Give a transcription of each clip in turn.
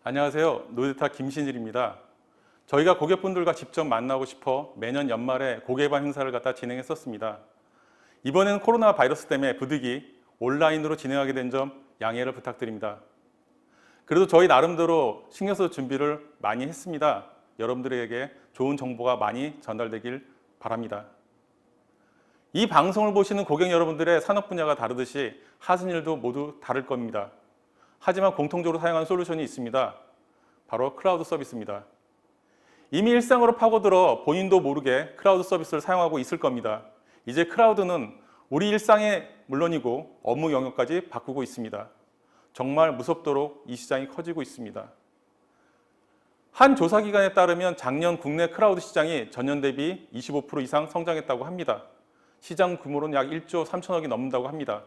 안녕하세요. 노드데이터 김신일입니다. 저희가 고객분들과 직접 만나고 싶어 매년 연말에 고객반 행사를 갖다 진행했었습니다. 이번에는 코로나 바이러스 때문에 부득이 온라인으로 진행하게 된 점 양해를 부탁드립니다. 그래도 저희 나름대로 신경 써서 준비를 많이 했습니다. 여러분들에게 좋은 정보가 많이 전달되길 바랍니다. 이 방송을 보시는 고객 여러분들의 산업 분야가 다르듯이 하시는 일도 모두 다를 겁니다. 하지만 공통적으로 사용하는 솔루션이 있습니다. 바로 클라우드 서비스입니다. 이미 일상으로 파고들어 본인도 모르게 클라우드 서비스를 사용하고 있을 겁니다. 이제 클라우드는 우리 일상에 물론이고 업무 영역까지 바꾸고 있습니다. 정말 무섭도록 이 시장이 커지고 있습니다. 한 조사기관에 따르면 작년 국내 클라우드 시장이 전년 대비 25% 이상 성장했다고 합니다. 시장 규모로는 약 1조 3천억이 넘는다고 합니다.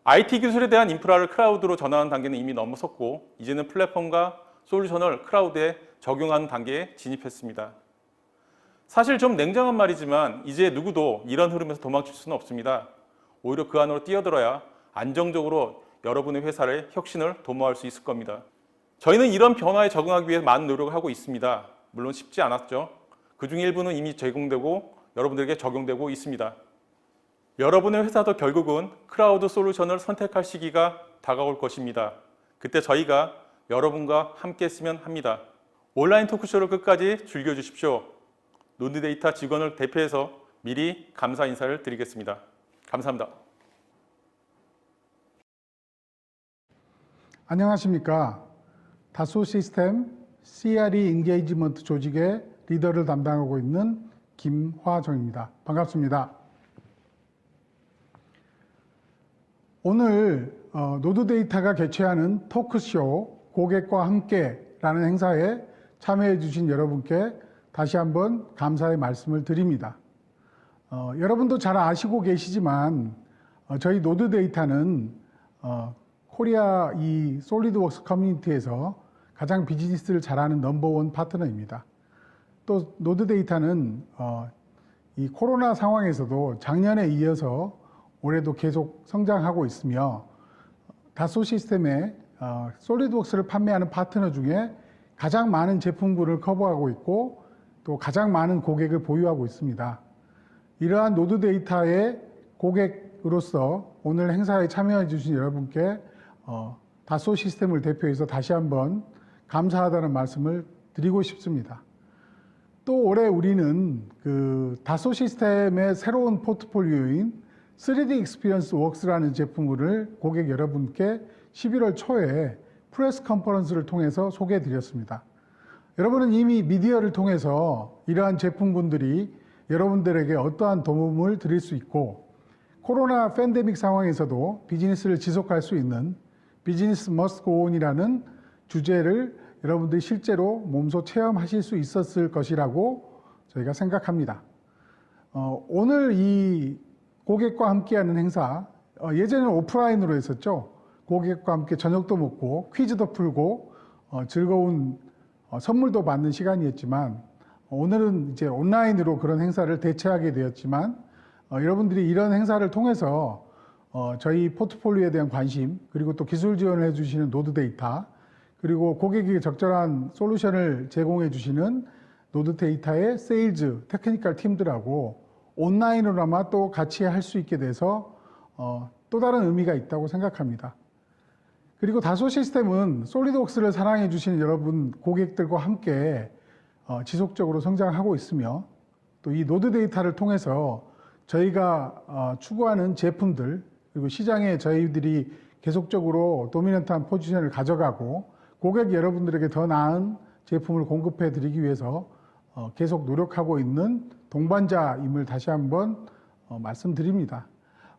IT 기술에 대한 인프라를 클라우드로 전환하는 단계는 이미 넘어섰고 이제는 플랫폼과 솔루션을 클라우드에 적용하는 단계에 진입했습니다. 사실 좀 냉정한 말이지만 이제 누구도 이런 흐름에서 도망칠 수는 없습니다. 오히려 그 안으로 뛰어들어야 안정적으로 여러분의 회사의 혁신을 도모할 수 있을 겁니다. 저희는 이런 변화에 적응하기 위해 많은 노력을 하고 있습니다. 물론 쉽지 않았죠. 그중 일부는 이미 제공되고 여러분들에게 적용되고 있습니다. 여러분의 회사도 결국은 클라우드 솔루션을 선택할 시기가 다가올 것입니다. 그때 저희가 여러분과 함께 했으면 합니다. 온라인 토크쇼를 끝까지 즐겨주십시오. 노드데이터 직원을 대표해서 미리 감사 인사를 드리겠습니다. 감사합니다. 안녕하십니까. 다소 시스템 CRE 인게이지먼트 조직의 리더를 담당하고 있는 김화정입니다. 반갑습니다. 오늘 노드데이터가 개최하는 토크쇼 고객과 함께라는 행사에 참여해 주신 여러분께 다시 한번 감사의 말씀을 드립니다. 여러분도 잘 아시고 계시지만 저희 노드데이터는 코리아 이 솔리드웍스 커뮤니티에서 가장 비즈니스를 잘하는 넘버원 파트너입니다. 또 노드데이터는 이 코로나 상황에서도 작년에 이어서 올해도 계속 성장하고 있으며 다소 시스템의 솔리드웍스를 판매하는 파트너 중에 가장 많은 제품군을 커버하고 있고 또 가장 많은 고객을 보유하고 있습니다. 이러한 노드데이터의 고객으로서 오늘 행사에 참여해 주신 여러분께 다소 시스템을 대표해서 다시 한번 감사하다는 말씀을 드리고 싶습니다. 또 올해 우리는 그 다소 시스템의 새로운 포트폴리오인 3D 익스피리언스 웍스라는 제품을 고객 여러분께 11월 초에 프레스 컨퍼런스를 통해서 소개해 드렸습니다. 여러분은 이미 미디어를 통해서 이러한 제품군들이 여러분들에게 어떠한 도움을 드릴 수 있고 코로나 팬데믹 상황에서도 비즈니스를 지속할 수 있는 비즈니스 머스트 고 온이라는 주제를 여러분들이 실제로 몸소 체험하실 수 있었을 것이라고 저희가 생각합니다. 오늘 이 고객과 함께하는 행사, 예전에는 오프라인으로 했었죠. 고객과 함께 저녁도 먹고 퀴즈도 풀고 즐거운 선물도 받는 시간이었지만 오늘은 이제 온라인으로 그런 행사를 대체하게 되었지만 여러분들이 이런 행사를 통해서 저희 포트폴리오에 대한 관심 그리고 또 기술 지원을 해주시는 노드데이터 그리고 고객에게 적절한 솔루션을 제공해 주시는 노드데이터의 세일즈, 테크니컬 팀들하고 온라인으로나마 또 같이 할 수 있게 돼서 또 다른 의미가 있다고 생각합니다. 그리고 다소 시스템은 솔리드웍스를 사랑해 주시는 여러분 고객들과 함께 지속적으로 성장하고 있으며 또 이 노드데이터를 통해서 저희가 추구하는 제품들 그리고 시장에 저희들이 계속적으로 도미넌트한 포지션을 가져가고 고객 여러분들에게 더 나은 제품을 공급해 드리기 위해서 계속 노력하고 있는 동반자임을 다시 한번 말씀드립니다.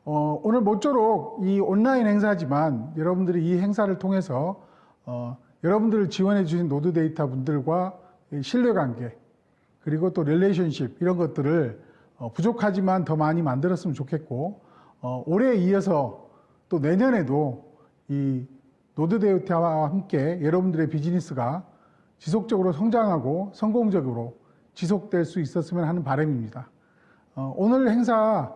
오늘 모쪼록 이 온라인 행사지만 여러분들이 이 행사를 통해서 여러분들을 지원해 주신 노드데이터 분들과 신뢰관계 그리고 또 릴레이션십 이런 것들을 부족하지만 더 많이 만들었으면 좋겠고 올해에 이어서 또 내년에도 이 노드데이터와 함께 여러분들의 비즈니스가 지속적으로 성장하고 성공적으로 지속될 수 있었으면 하는 바람입니다. 오늘 행사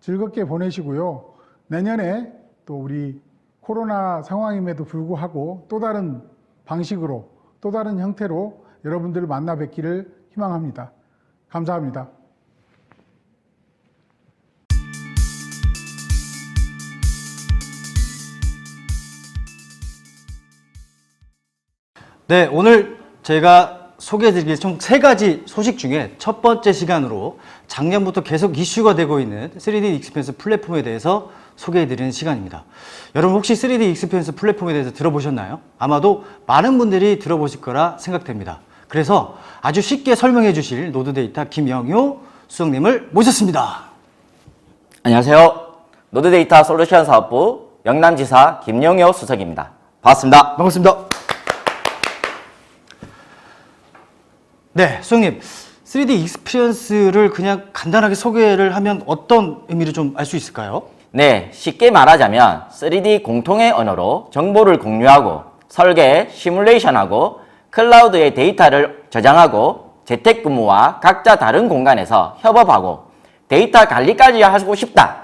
즐겁게 보내시고요. 내년에 또 우리 코로나 상황임에도 불구하고 또 다른 방식으로 또 다른 형태로 여러분들을 만나 뵙기를 희망합니다. 감사합니다. 네, 오늘 제가 소개해드릴 총 3가지 소식 중에 첫 번째 시간으로 작년부터 계속 이슈가 되고 있는 3D 익스피리언스 플랫폼에 대해서 소개해드리는 시간입니다. 여러분 혹시 3D 익스피리언스 플랫폼에 대해서 들어보셨나요? 아마도 많은 분들이 들어보실 거라 생각됩니다. 그래서 아주 쉽게 설명해 주실 노드데이터 김영효 수석님을 모셨습니다. 안녕하세요. 노드데이터 솔루션 사업부 영남지사 김영효 수석입니다. 반갑습니다. 반갑습니다. 네, 수석님. 3D 익스피리언스를 그냥 간단하게 소개를 하면 어떤 의미를 좀 알 수 있을까요? 네, 쉽게 말하자면 3D 공통의 언어로 정보를 공유하고 설계, 시뮬레이션하고 클라우드에 데이터를 저장하고 재택근무와 각자 다른 공간에서 협업하고 데이터 관리까지 하고 싶다.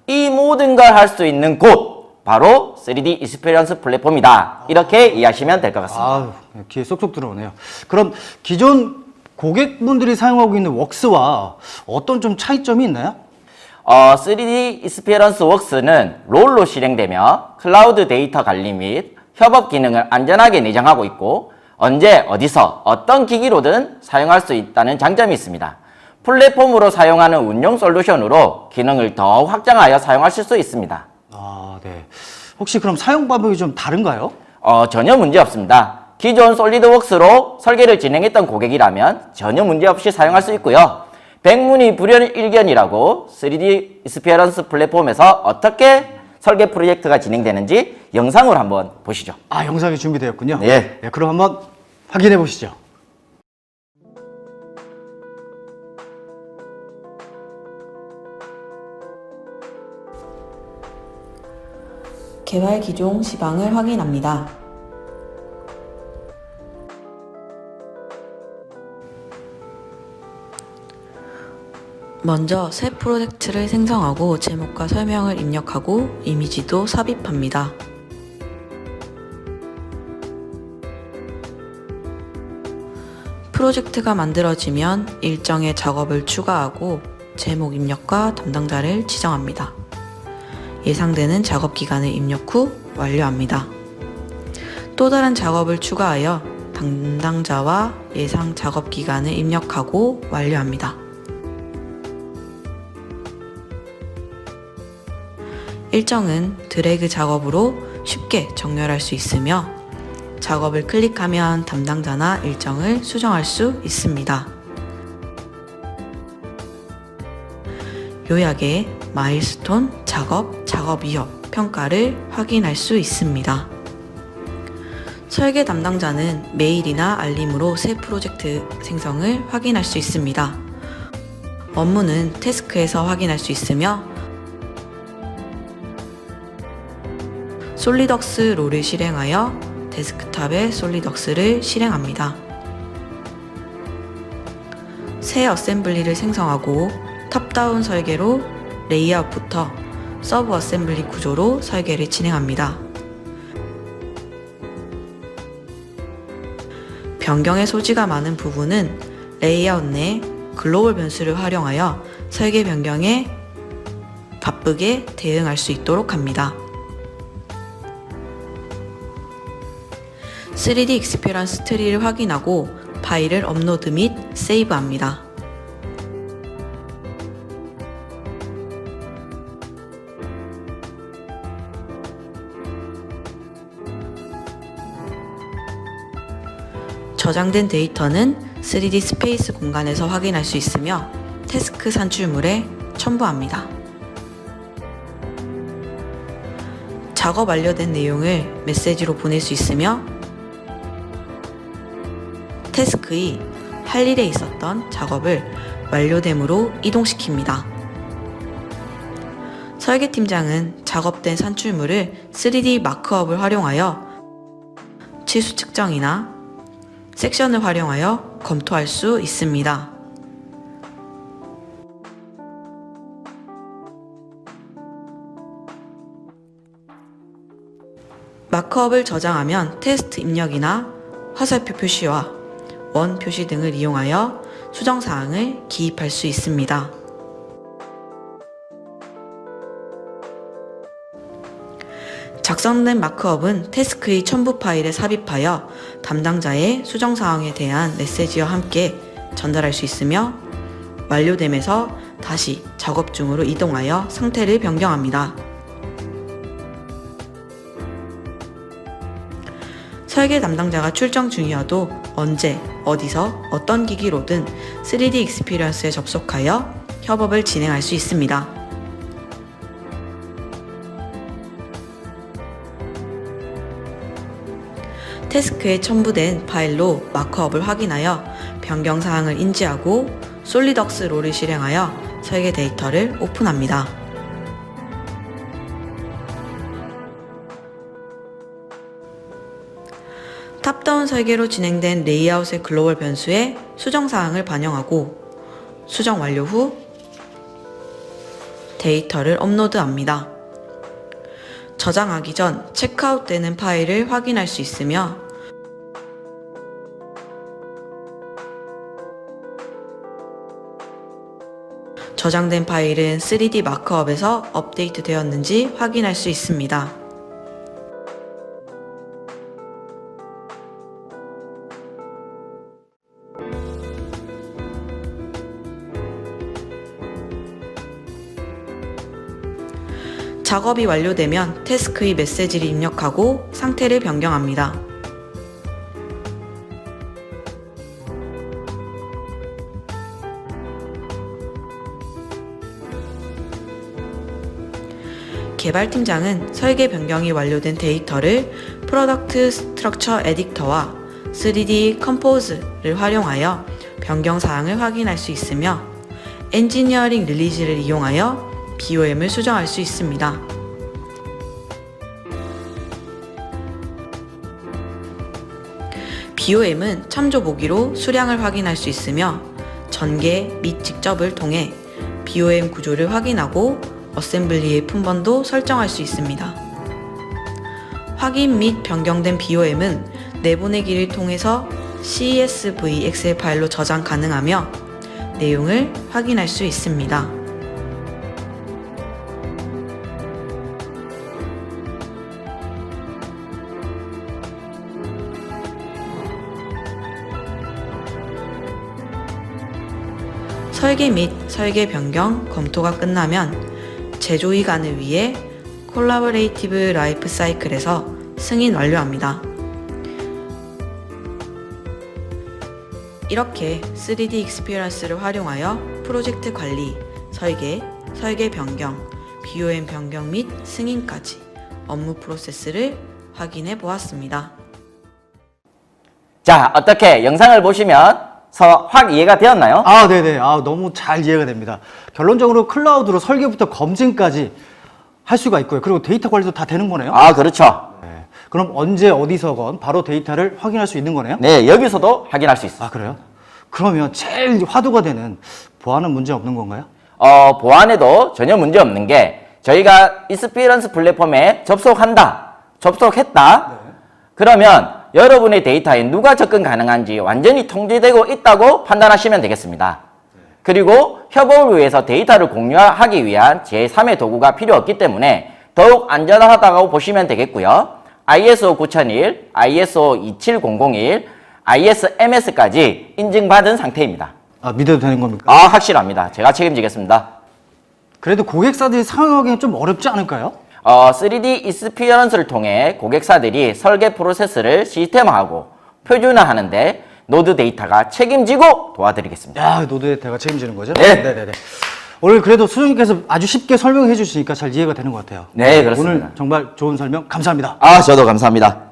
이 모든 걸 할 수 있는 곳, 바로 3D 익스피리언스 플랫폼이다. 이렇게 이해하시면 될 것 같습니다. 아유, 귀에 쏙쏙 들어오네요. 그럼 기존 고객분들이 사용하고 있는 웍스와 어떤 좀 차이점이 있나요? 3D 익스피리언스 웍스는 롤로 실행되며 클라우드 데이터 관리 및 협업 기능을 안전하게 내장하고 있고 언제 어디서 어떤 기기로든 사용할 수 있다는 장점이 있습니다. 플랫폼으로 사용하는 운용 솔루션으로 기능을 더 확장하여 사용하실 수 있습니다. 아, 네. 혹시 그럼 사용 방법이 좀 다른가요? 전혀 문제 없습니다. 기존 솔리드웍스로 설계를 진행했던 고객이라면 전혀 문제 없이 사용할 수 있고요. 백문이 불여일견이라고 3D 익스피리언스 플랫폼에서 어떻게 설계 프로젝트가 진행되는지 영상으로 한번 보시죠. 아, 영상이 준비되었군요. 네. 네, 그럼 한번 확인해 보시죠. 개발 기종 시방을 확인합니다. 먼저 새 프로젝트를 생성하고 제목과 설명을 입력하고 이미지도 삽입합니다. 프로젝트가 만들어지면 일정의 작업을 추가하고 제목 입력과 담당자를 지정합니다. 예상되는 작업 기간을 입력 후 완료합니다. 또 다른 작업을 추가하여 담당자와 예상 작업 기간을 입력하고 완료합니다. 일정은 드래그 작업으로 쉽게 정렬할 수 있으며 작업을 클릭하면 담당자나 일정을 수정할 수 있습니다. 요약에 마일스톤, 작업 이력, 평가를 확인할 수 있습니다. 설계 담당자는 메일이나 알림으로 새 프로젝트 생성을 확인할 수 있습니다. 업무는 태스크에서 확인할 수 있으며 솔리덕스 롤을 실행하여 데스크탑에 솔리덕스를 실행합니다. 새 어셈블리를 생성하고 탑다운 설계로 레이아웃부터 서브 어셈블리 구조로 설계를 진행합니다. 변경의 소지가 많은 부분은 레이아웃 내 글로벌 변수를 활용하여 설계 변경에 바쁘게 대응할 수 있도록 합니다. 3D 익스피리언스 트리를 확인하고 파일을 업로드 및 세이브합니다. 저장된 데이터는 3D 스페이스 공간에서 확인할 수 있으며 태스크 산출물에 첨부합니다. 작업 완료된 내용을 메시지로 보낼 수 있으며 태스크의 할 일에 있었던 작업을 완료됨으로 이동시킵니다. 설계팀장은 작업된 산출물을 3D 마크업을 활용하여 치수 측정이나 섹션을 활용하여 검토할 수 있습니다. 마크업을 저장하면 테스트 입력이나 화살표 표시와 원 표시 등을 이용하여 수정사항을 기입할 수 있습니다. 작성된 마크업은 태스크의 첨부 파일에 삽입하여 담당자의 수정사항에 대한 메시지와 함께 전달할 수 있으며 완료됨에서 다시 작업 중으로 이동하여 상태를 변경합니다. 설계 담당자가 출정 중이어도 언제, 어디서, 어떤 기기로든 3D 익스피리언스에 접속하여 협업을 진행할 수 있습니다. 태스크에 첨부된 파일로 마크업을 확인하여 변경 사항을 인지하고 솔리덕스 롤을 실행하여 설계 데이터를 오픈합니다. 탑다운 설계로 진행된 레이아웃의 글로벌 변수에 수정 사항을 반영하고 수정 완료 후 데이터를 업로드합니다. 저장하기 전 체크아웃되는 파일을 확인할 수 있으며 저장된 파일은 3D 마크업에서 업데이트 되었는지 확인할 수 있습니다. 작업이 완료되면 태스크의 메시지를 입력하고 상태를 변경합니다. 개발팀장은 설계 변경이 완료된 데이터를 프로덕트 스트럭처 에디터와 3D 컴포즈를 활용하여 변경 사항을 확인할 수 있으며 엔지니어링 릴리즈를 이용하여 BOM을 수정할 수 있습니다. BOM은 참조 보기로 수량을 확인할 수 있으며 전개 및 직접을 통해 BOM 구조를 확인하고 어셈블리의 품번도 설정할 수 있습니다. 확인 및 변경된 BOM은 내보내기를 통해서 CSV 엑셀 파일로 저장 가능하며 내용을 확인할 수 있습니다. 설계 및 설계 변경 검토가 끝나면 제조이관을 위해 콜라보레이티브 라이프 사이클에서 승인 완료합니다. 이렇게 3D 익스피리언스를 활용하여 프로젝트 관리, 설계, 설계 변경, BOM 변경 및 승인까지 업무 프로세스를 확인해 보았습니다. 자, 어떻게 영상을 보시면 확 이해가 되었나요? 네네. 너무 잘 이해가 됩니다. 결론적으로 클라우드로 설계부터 검증까지 할 수가 있고요. 그리고 데이터 관리도 다 되는 거네요. 그렇죠. 네. 그럼 언제 어디서건 바로 데이터를 확인할 수 있는 거네요. 네, 여기서도 확인할 수 있어요. 그래요? 그러면 제일 화두가 되는 보안은 문제 없는 건가요? 보안에도 전혀 문제 없는 게 저희가 익스피리언스 플랫폼에 접속했다. 그러면 여러분의 데이터에 누가 접근 가능한지 완전히 통제되고 있다고 판단하시면 되겠습니다. 그리고 협업을 위해서 데이터를 공유하기 위한 제3의 도구가 필요 없기 때문에 더욱 안전하다고 보시면 되겠고요. ISO 9001, ISO 27001, ISMS까지 인증받은 상태입니다. 믿어도 되는 겁니까? 확실합니다. 제가 책임지겠습니다. 그래도 고객사들이 사용하기엔 좀 어렵지 않을까요? 3D 익스피리언스를 통해 고객사들이 설계 프로세스를 시스템화하고 표준화하는데 노드 데이터가 책임지고 도와드리겠습니다. 노드 데이터가 책임지는 거죠? 네. 네네네. 오늘 그래도 수정님께서 아주 쉽게 설명해 주시니까 잘 이해가 되는 것 같아요. 네, 그렇습니다. 오늘 정말 좋은 설명 감사합니다. 저도 감사합니다.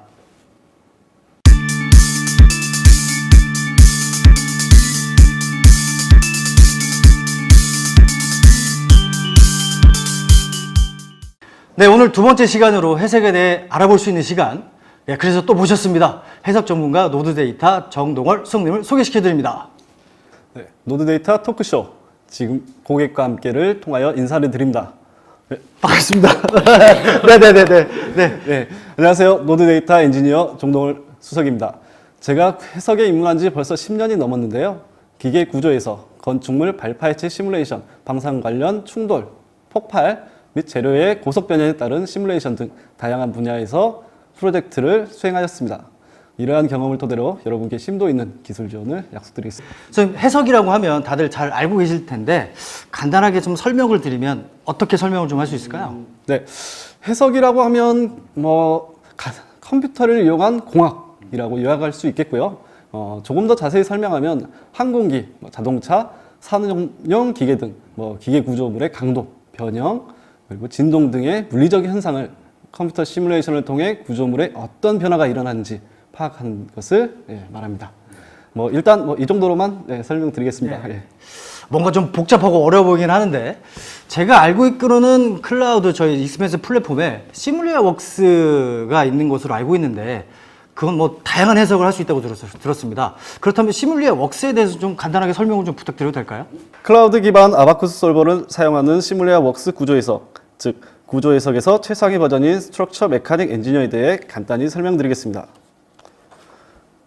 네, 오늘 두 번째 시간으로 해석에 대해 알아볼 수 있는 시간. 그래서 또 모셨습니다. 해석 전문가 노드데이터 정동월 수석님을 소개시켜 드립니다. 네, 노드데이터 토크쇼 지금 고객과 함께를 통하여 인사를 드립니다. 반갑습니다. 네네네네. 네. 네, 안녕하세요. 노드데이터 엔지니어 정동월 수석입니다. 제가 해석에 입문한 지 벌써 10년이 넘었는데요. 기계 구조에서 건축물 발파해체 시뮬레이션, 방산 관련 충돌, 폭발 및 재료의 고속 변형에 따른 시뮬레이션 등 다양한 분야에서 프로젝트를 수행하였습니다. 이러한 경험을 토대로 여러분께 심도 있는 기술 지원을 약속드리겠습니다. 선생님, 해석이라고 하면 다들 잘 알고 계실 텐데 간단하게 좀 설명을 드리면 어떻게 설명을 좀 할 수 있을까요? 네, 해석이라고 하면 컴퓨터를 이용한 공학이라고 요약할 수 있겠고요. 조금 더 자세히 설명하면 항공기, 자동차, 산업용 기계 등 기계 구조물의 강도, 변형, 그리고 진동 등의 물리적 현상을 컴퓨터 시뮬레이션을 통해 구조물에 어떤 변화가 일어나는지 파악하는 것을 말합니다. 일단 이 정도로만 설명드리겠습니다. 예. 뭔가 좀 복잡하고 어려워 보이긴 하는데 제가 알고 있기로는 클라우드 저희 익스펜스 플랫폼에 시뮬리아 웍스가 있는 것으로 알고 있는데 그건 다양한 해석을 할 수 있다고 들었습니다. 그렇다면 시뮬리아 웍스에 대해서 좀 간단하게 설명을 좀 부탁드려도 될까요? 클라우드 기반 아바쿠스 솔버를 사용하는 시뮬리아 웍스 구조 해석, 즉 구조 해석에서 최상위 버전인 스트럭처 메카닉 엔지니어에 대해 간단히 설명드리겠습니다.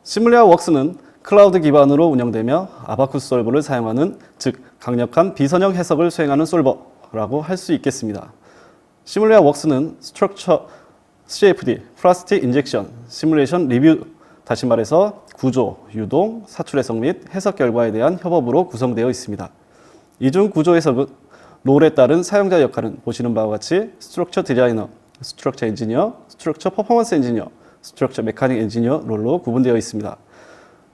시뮬리아 웍스는 클라우드 기반으로 운영되며 아바쿠스 솔버를 사용하는, 즉 강력한 비선형 해석을 수행하는 솔버라고 할 수 있겠습니다. 시뮬리아 웍스는 스트럭처 CFD, 플라스틱 인젝션, 시뮬레이션 리뷰, 다시 말해서 구조, 유동, 사출 해석 및 해석 결과에 대한 협업으로 구성되어 있습니다. 이중 구조 해석은 롤에 따른 사용자 역할은 보시는 바와 같이 스트럭처 디자이너, 스트럭처 엔지니어, 스트럭처 퍼포먼스 엔지니어, 스트럭처 메카닉 엔지니어 롤로 구분되어 있습니다.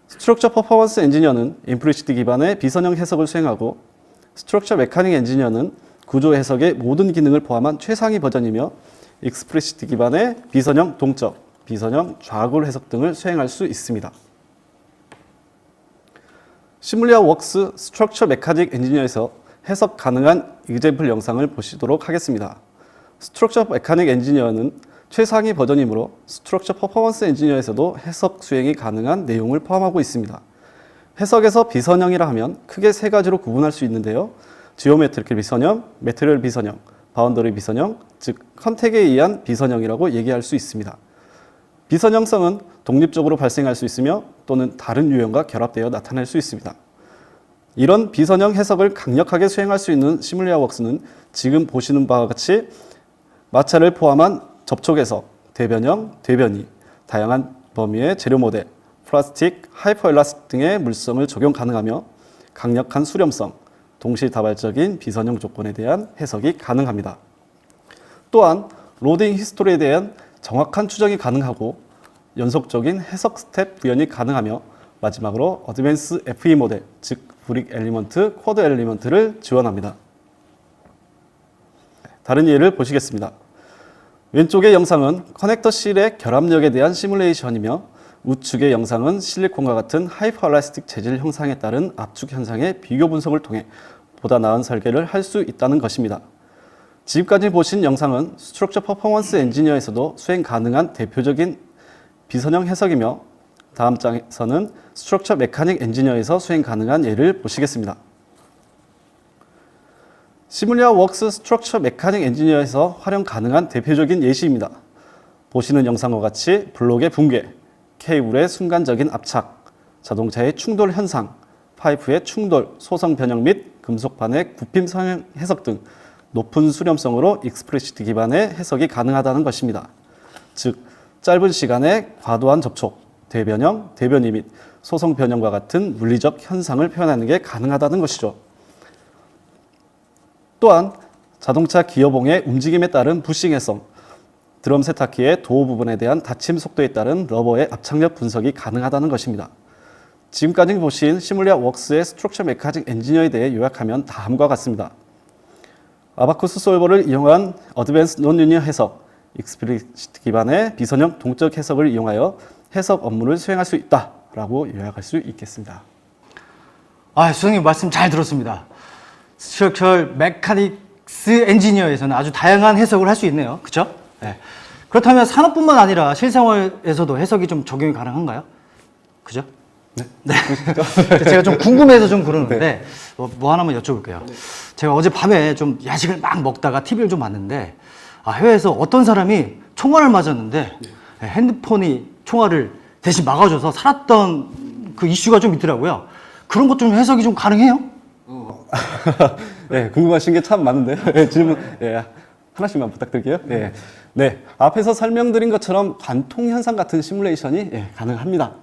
스트럭처 퍼포먼스 엔지니어는 임플리시트 기반의 비선형 해석을 수행하고, 스트럭처 메카닉 엔지니어는 구조 해석의 모든 기능을 포함한 최상위 버전이며 익스플리시트 기반의 비선형 동적, 비선형 좌굴 해석 등을 수행할 수 있습니다. 시뮬리아 웍스 스트럭처 메카닉 엔지니어에서 해석 가능한 example 영상을 보시도록 하겠습니다. 스트럭처 메카닉 엔지니어는 최상위 버전이므로 스트럭처 퍼포먼스 엔지니어에서도 해석 수행이 가능한 내용을 포함하고 있습니다. 해석에서 비선형이라 하면 크게 세 가지로 구분할 수 있는데요. 지오메트리컬 비선형, 매트리얼 비선형, 바운더리 비선형, 즉 컨텍에 의한 비선형이라고 얘기할 수 있습니다. 비선형성은 독립적으로 발생할 수 있으며 또는 다른 유형과 결합되어 나타날 수 있습니다. 이런 비선형 해석을 강력하게 수행할 수 있는 시뮬리아 웍스는 지금 보시는 바와 같이 마찰을 포함한 접촉 해석, 대변형, 대변이, 다양한 범위의 재료 모델, 플라스틱, 하이퍼엘라스틱 등의 물성을 적용 가능하며 강력한 수렴성, 동시다발적인 비선형 조건에 대한 해석이 가능합니다. 또한 로딩 히스토리에 대한 정확한 추정이 가능하고 연속적인 해석 스텝 구현이 가능하며 마지막으로 어드밴스 FE 모델, 즉 브릭 엘리먼트, 쿼드 엘리먼트를 지원합니다. 다른 예를 보시겠습니다. 왼쪽의 영상은 커넥터 실의 결합력에 대한 시뮬레이션이며 우측의 영상은 실리콘과 같은 하이퍼엘라스틱 재질 형상에 따른 압축 현상의 비교 분석을 통해 보다 나은 설계를 할 수 있다는 것입니다. 지금까지 보신 영상은 스트럭처 퍼포먼스 엔지니어에서도 수행 가능한 대표적인 비선형 해석이며 다음 장에서는 스트럭처 메카닉 엔지니어에서 수행 가능한 예를 보시겠습니다. 시뮬리아 웍스 스트럭처 메카닉 엔지니어에서 활용 가능한 대표적인 예시입니다. 보시는 영상과 같이 블록의 붕괴, 케이블의 순간적인 압착, 자동차의 충돌 현상, 파이프의 충돌, 소성 변형 및 금속판의 굽힘 성형 해석 등 높은 수렴성으로 익스플리시트 기반의 해석이 가능하다는 것입니다. 즉, 짧은 시간에 과도한 접촉, 대변형, 대변이 및 소성 변형과 같은 물리적 현상을 표현하는 게 가능하다는 것이죠. 또한 자동차 기어봉의 움직임에 따른 부싱 해성, 드럼 세탁기의 도어 부분에 대한 닫힘 속도에 따른 러버의 압착력 분석이 가능하다는 것입니다. 지금까지 보신 시뮬리아 웍스의 스트럭처 메카닉 엔지니어에 대해 요약하면 다음과 같습니다. 아바쿠스 솔버를 이용한 어드밴스 논리니어 해석, 익스플리시트 기반의 비선형 동적 해석을 이용하여 해석 업무를 수행할 수 있다라고 요약할 수 있겠습니다. 선생님 말씀 잘 들었습니다. 스트럭처 메카닉스 엔지니어에서는 아주 다양한 해석을 할 수 있네요. 그렇죠? 네. 그렇다면 산업뿐만 아니라 실생활에서도 해석이 좀 적용이 가능한가요? 그죠? 네. 제가 좀 궁금해서 좀 그러는데 뭐 하나만 여쭤볼게요. 제가 어젯밤에 좀 야식을 막 먹다가 TV를 좀 봤는데 해외에서 어떤 사람이 총알을 맞았는데 핸드폰이 총알을 대신 막아줘서 살았던 그 이슈가 좀 있더라고요. 그런 것 좀 해석이 좀 가능해요? 네, 궁금하신 게 참 많은데요. 네, 질문 하나씩만 부탁드릴게요. 네, 앞에서 설명드린 것처럼 관통 현상 같은 시뮬레이션이 가능합니다.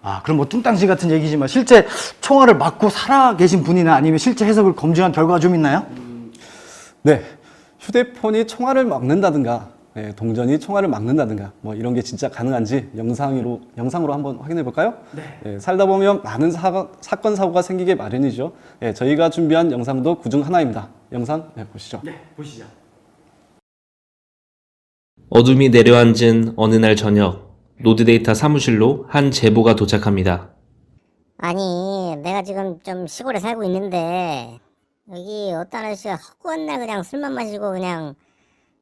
아, 그럼 뭐 뚱땅지 같은 얘기지만 실제 총알을 맞고 살아 계신 분이나 아니면 실제 해석을 검증한 결과가 좀 있나요? 네, 휴대폰이 총알을 막는다든가, 동전이 총알을 막는다든가, 뭐 이런 게 진짜 가능한지 영상으로 한번 확인해 볼까요? 네. 살다 보면 많은 사건 사고가 생기게 마련이죠. 저희가 준비한 영상도 그중 하나입니다. 영상 보시죠. 네, 보시죠. 어둠이 내려앉은 어느 날 저녁, 노드데이터 사무실로 한 제보가 도착합니다. 아니, 내가 지금 좀 시골에 살고 있는데 여기 어떤 아저씨가 헛구한 날 그냥 술만 마시고 그냥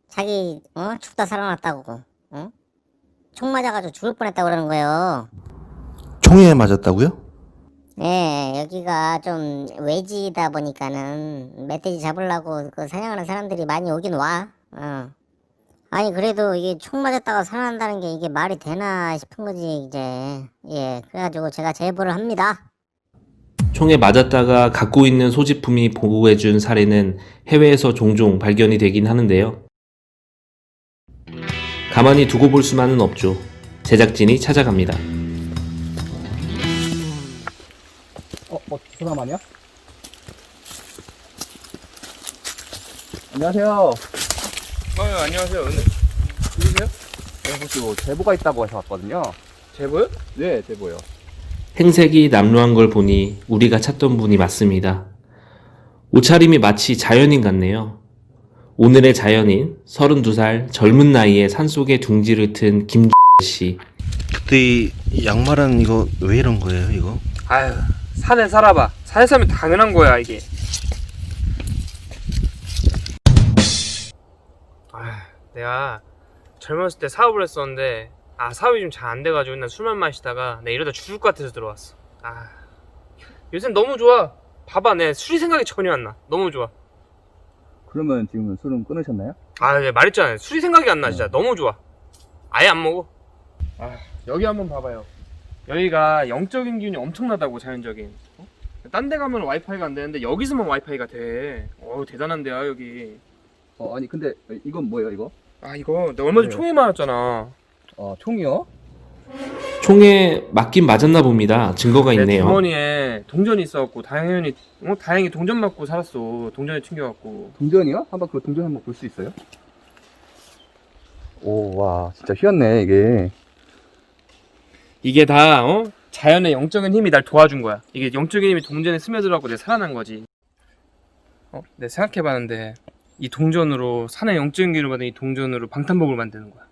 자기 죽다 살아났다고 총 맞아가지고 죽을 뻔했다고 그러는 거예요. 총에 맞았다고요? 예, 여기가 좀 외지다 보니까는 멧돼지 잡으려고 그 사냥하는 사람들이 많이 오긴 와. 아니 그래도 이게 총 맞았다가 살아난다는 게 이게 말이 되나 싶은 거지 이제. 예, 그래가지고 제가 제보를 합니다. 총에 맞았다가 갖고 있는 소지품이 보고해준 사례는 해외에서 종종 발견이 되긴 하는데요. 가만히 두고 볼 수만은 없죠. 제작진이 찾아갑니다. 전화 아니야? 안녕하세요. 안녕하세요. 누구세요? 혹시 뭐 제보가 있다고 해서 왔거든요. 제보요? 네, 제보요. 행색이 남루한 걸 보니 우리가 찾던 분이 맞습니다. 옷차림이 마치 자연인 같네요. 오늘의 자연인 32살 젊은 나이에 산속에 둥지를 튼 김씨. 그때 이 양말은 이거 왜 이런 거예요, 이거? 아유, 산에 살아봐. 산에 살면 당연한 거야, 이게. 아유, 내가 젊었을 때 사업을 했었는데, 사업이 좀 잘 안 돼가지고 맨날 술만 마시다가 내가 이러다 죽을 것 같아서 들어왔어. 요새 너무 좋아. 봐봐, 내 술이 생각이 전혀 안 나. 너무 좋아. 그러면 지금 술은 끊으셨나요? 내가 말했잖아요. 술이 생각이 안 나, 진짜. 너무 좋아. 아예 안 먹어. 여기 한번 봐봐요. 여기가 영적인 기운이 엄청나다고, 자연적인. 딴 데 가면 와이파이가 안 되는데 여기서만 와이파이가 돼. 대단한 데야, 여기. 아니 근데 이건 뭐예요, 이거? 이거 내가 얼마 전에 총이 맞았잖아. 총이요? 총에 맞긴 맞았나 봅니다. 증거가 내 있네요. 주머니에 동전이 있어갖고 다행히 동전 맞고 살았어. 동전에 튕겨갖고. 동전이요? 한번 그 동전 한번 볼 수 있어요? 오, 와, 진짜 휘었네 이게. 이게 다 자연의 영적인 힘이 날 도와준 거야. 이게 영적인 힘이 동전에 스며들어갖고 내가 살아난 거지. 내가 생각해봤는데 이 동전으로 산의 영적인 기를 받은 이 동전으로 방탄복을 만드는 거야.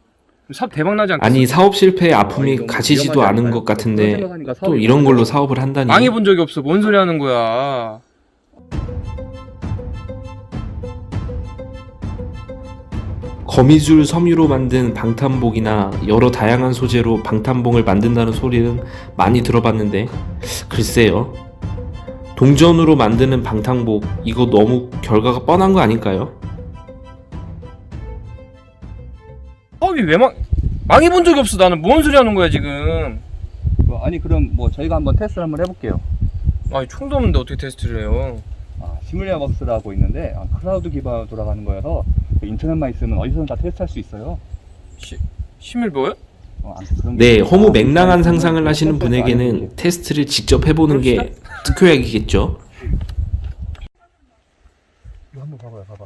사업 대박 나지 않겠어? 아니, 사업 실패에 아픔이 너무 가시지도 위험하지 않은 않나요? 것 같은데 그런 생각하니까 또 사업이 이런 걸로 망해요. 사업을 한다니. 망해본 적이 없어. 뭔 소리 하는 거야. 거미줄 섬유로 만든 방탄복이나 여러 다양한 소재로 방탄복을 만든다는 소리는 많이 들어봤는데 글쎄요. 동전으로 만드는 방탄복, 이거 너무 결과가 뻔한 거 아닐까요? 왜 망해본 적이 없어. 나는 뭔 소리 하는 거야 지금. 아니 그럼 뭐 저희가 한번 테스트를 한번 해볼게요. 총도 없는데 어떻게 테스트를 해요? 시뮬리아벅스라고 있는데 클라우드 기반으로 돌아가는 거여서 인터넷만 있으면 어디서든 다 테스트할 수 있어요. 시밀 뭐요? 네, 허무 맹랑한 상상을 하시는 분에게는 테스트를 직접 해보는 게 특효약이겠죠. 이거 한번 봐봐.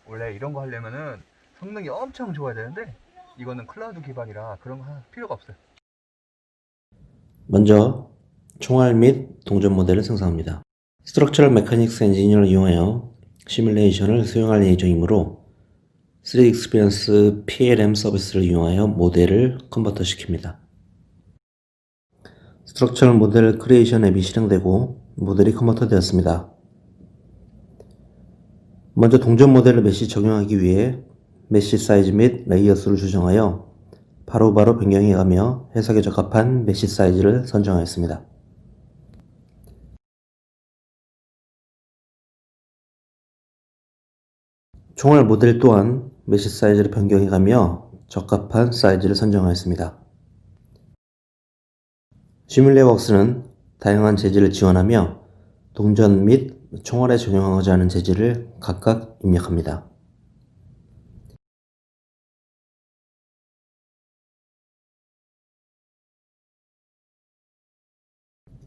원래 이런 거 하려면은 성능이 엄청 좋아야 되는데 이거는 클라우드 기반이라 그런 거 할 필요가 없어요. 먼저 총알 및 동전 모델을 생성합니다. 스트럭처럴 메카닉스 엔지니어를 이용하여 시뮬레이션을 수행할 예정이므로 3D 익스피리언스 PLM 서비스를 이용하여 모델을 컨버터 시킵니다. 스트럭처럴 모델 크리에이션 앱이 실행되고 모델이 컨버터 되었습니다. 먼저 동전 모델을 메시 적용하기 위해 메시 사이즈 및 레이어 수를 조정하여 바로바로 변경해가며 해석에 적합한 메시 사이즈를 선정하였습니다. 총알 모델 또한 메시 사이즈를 변경해가며 적합한 사이즈를 선정하였습니다. 시뮬레이워크스는 다양한 재질을 지원하며 동전 및 총알에 적용하고자 하는 재질을 각각 입력합니다.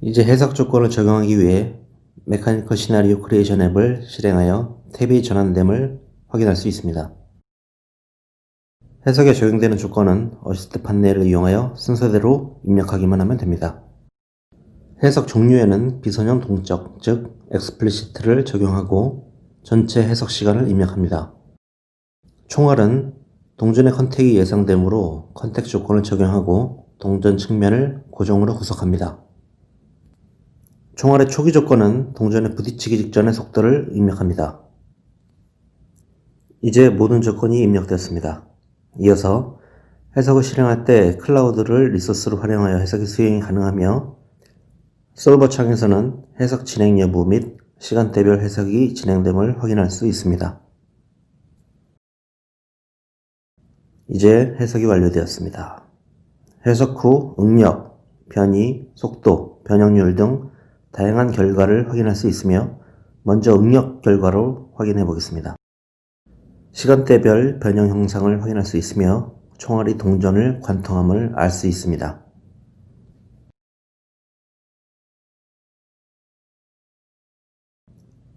이제 해석 조건을 적용하기 위해 메카니컬 시나리오 크리에이션 앱을 실행하여 탭이 전환됨을 확인할 수 있습니다. 해석에 적용되는 조건은 어시스트 판넬을 이용하여 순서대로 입력하기만 하면 됩니다. 해석 종류에는 비선형 동적, 즉 explicit를 적용하고 전체 해석 시간을 입력합니다. 총알은 동전의 컨택이 예상되므로 컨택 조건을 적용하고 동전 측면을 고정으로 구석합니다. 총알의 초기 조건은 동전에 부딪히기 직전의 속도를 입력합니다. 이제 모든 조건이 입력되었습니다. 이어서 해석을 실행할 때 클라우드를 리소스로 활용하여 해석의 수행이 가능하며 솔버 창에서는 해석 진행 여부 및 시간대별 해석이 진행됨을 확인할 수 있습니다. 이제 해석이 완료되었습니다. 해석 후 응력, 변이, 속도, 변형률 등 다양한 결과를 확인할 수 있으며 먼저 응력 결과로 확인해 보겠습니다. 시간대별 변형 형상을 확인할 수 있으며 총알이 동전을 관통함을 알 수 있습니다.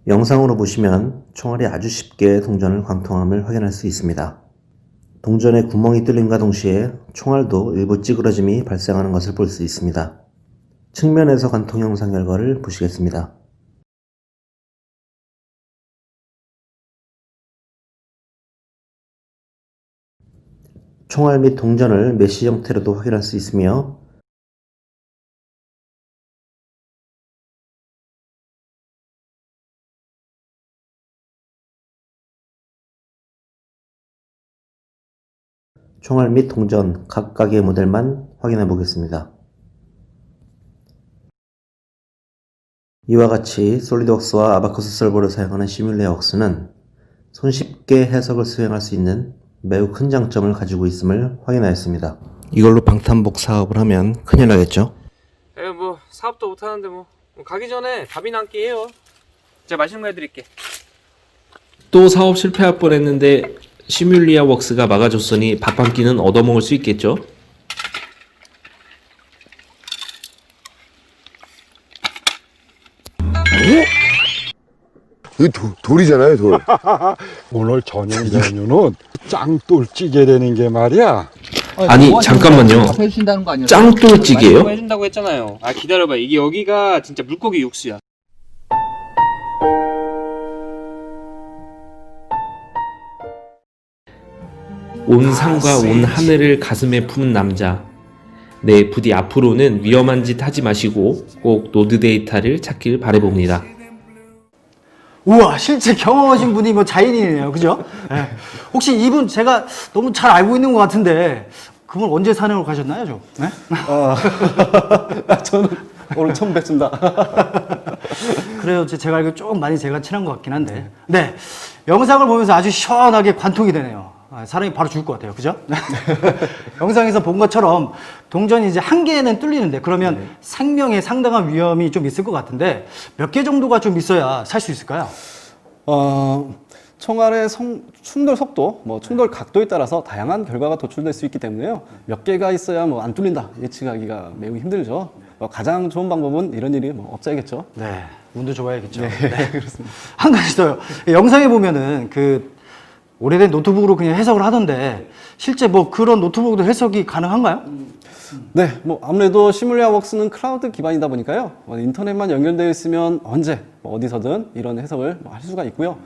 영상으로 보시면 총알이 아주 쉽게 동전을 관통함을 확인할 수 있습니다. 동전의 구멍이 뚫림과 동시에 총알도 일부 찌그러짐이 발생하는 것을 볼 수 있습니다. 측면에서 관통 형상 결과를 보시겠습니다. 총알 및 동전을 메쉬 형태로도 확인할 수 있으며 총알 및 동전 각각의 모델만 확인해 보겠습니다. 이와 같이 솔리드웍스와 아바커스 솔버를 사용하는 시뮬레이워크스는 손쉽게 해석을 수행할 수 있는 매우 큰 장점을 가지고 있음을 확인하였습니다. 이걸로 방탄복 사업을 하면 큰일 나겠죠? 뭐 사업도 못하는데 뭐 가기 전에 밥이나 한 끼 해요. 제가 맛있는 거 해드릴게. 또 사업 실패할 뻔했는데 시뮬리아 웍스가 막아줬으니 밥 한 끼는 얻어먹을 수 있겠죠? 이거 돌이잖아요, 돌. 오늘 저녁 메뉴는 짱돌찌개 되는 게 말이야. 아니 잠깐만요. 해주신다는 거 아니었어요? 짱돌찌개요? 해준다고 했잖아요. 아 기다려봐. 이게 여기가 진짜 물고기 육수야. 온 산과 온 하늘을 가슴에 품은 남자. 네, 부디 앞으로는 위험한 짓 하지 마시고 꼭 노드 데이터를 찾길 바라봅니다. 우와, 실제 경험하신 분이 뭐 자연인이네요. 그죠? 네. 혹시 이분 제가 너무 잘 알고 있는 것 같은데 그분 언제 산행을 가셨나요, 좀? 네? 저는 오늘 처음 뵙습니다. 그래요. 제가 알기로 좀 많이 제가 친한 것 같긴 한데. 네. 영상을 보면서 아주 시원하게 관통이 되네요. 사람이 바로 죽을 것 같아요. 그죠? 영상에서 본 것처럼 동전이 이제 한 개는 뚫리는데 그러면 생명에 상당한 위험이 좀 있을 것 같은데 몇 개 정도가 좀 있어야 살 수 있을까요? 총알의 충돌 속도, 충돌 각도에 따라서 다양한 결과가 도출될 수 있기 때문에요. 몇 개가 있어야 안 뚫린다 예측하기가 매우 힘들죠. 가장 좋은 방법은 이런 일이 없어야겠죠. 네, 운도 좋아야겠죠. 네, 그렇습니다. 한 가지 더요. 영상에 보면은 오래된 노트북으로 그냥 해석을 하던데 실제 그런 노트북도 해석이 가능한가요? 네, 아무래도 시뮬레이워크스는 클라우드 기반이다 보니까요. 인터넷만 연결되어 있으면 언제 어디서든 이런 해석을 할 수가 있고요.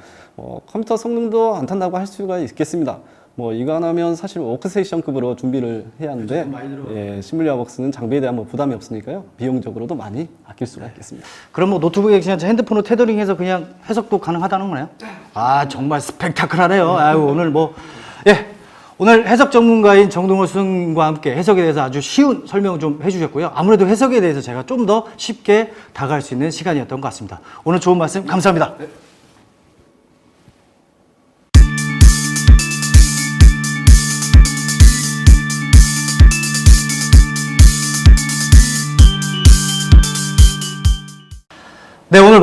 컴퓨터 성능도 안 탄다고 할 수가 있겠습니다. 이거 하나면 사실 워크스테이션급으로 준비를 해야 하는데 시뮬레이워크스는 장비에 대한 부담이 없으니까요. 비용적으로도 많이 아낄 수가 있겠습니다. 그럼 노트북에 그냥 핸드폰으로 테더링해서 그냥 해석도 가능하다는 거네요? 아, 정말 스펙타클하네요. 아유, 오늘 오늘 해석 전문가인 정동호 선생님과 함께 해석에 대해서 아주 쉬운 설명을 좀 해주셨고요. 아무래도 해석에 대해서 제가 좀 더 쉽게 다가갈 수 있는 시간이었던 것 같습니다. 오늘 좋은 말씀 감사합니다.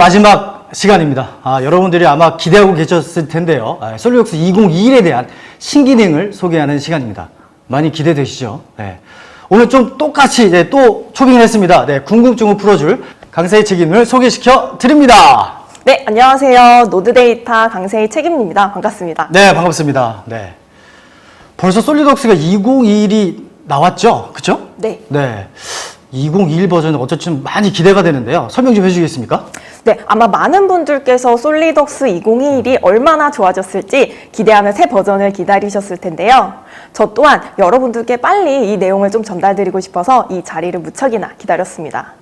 마지막 시간입니다. 여러분들이 아마 기대하고 계셨을 텐데요. 솔리독스 2021에 대한 신기능을 소개하는 시간입니다. 많이 기대되시죠? 네. 오늘 좀 똑같이 이제 또 초빙을 했습니다. 네, 궁금증을 풀어줄 강세희 책임을 소개시켜 드립니다. 네, 안녕하세요. 노드데이터 강세희 책임입니다. 반갑습니다. 네, 반갑습니다. 네. 벌써 솔리독스가 2021이 나왔죠? 그쵸? 네. 네. 2021 버전은 어쨌든 많이 기대가 되는데요. 설명 좀 해주시겠습니까? 네, 아마 많은 분들께서 솔리독스 2021이 얼마나 좋아졌을지 기대하며 새 버전을 기다리셨을 텐데요. 저 또한 여러분들께 빨리 이 내용을 좀 전달드리고 싶어서 이 자리를 무척이나 기다렸습니다.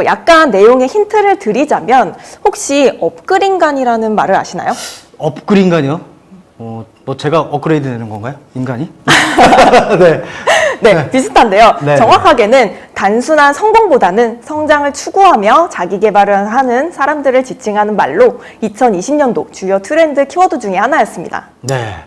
약간 내용의 힌트를 드리자면 혹시 업그린간이라는 말을 아시나요? 업그린간이요? 뭐 제가 업그레이드 되는 건가요? 인간이? 네. 네, 비슷한데요. 네. 정확하게는 단순한 성공보다는 성장을 추구하며 자기 개발을 하는 사람들을 지칭하는 말로 2020년도 주요 트렌드 키워드 중에 하나였습니다. 네.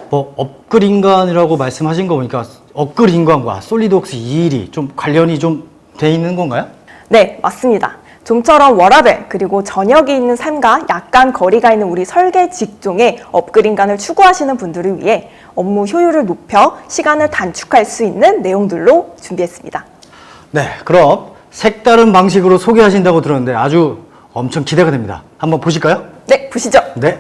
뭐 업그린간이라고 말씀하신 거 보니까 업그린간과 솔리독스 21이 좀 관련이 좀 돼 있는 건가요? 네, 맞습니다. 좀처럼 워라밸 그리고 저녁이 있는 삶과 약간 거리가 있는 우리 설계 직종의 업그린간을 추구하시는 분들을 위해 업무 효율을 높여 시간을 단축할 수 있는 내용들로 준비했습니다. 네, 그럼 색다른 방식으로 소개하신다고 들었는데 아주 엄청 기대가 됩니다. 한번 보실까요? 네, 보시죠. 네.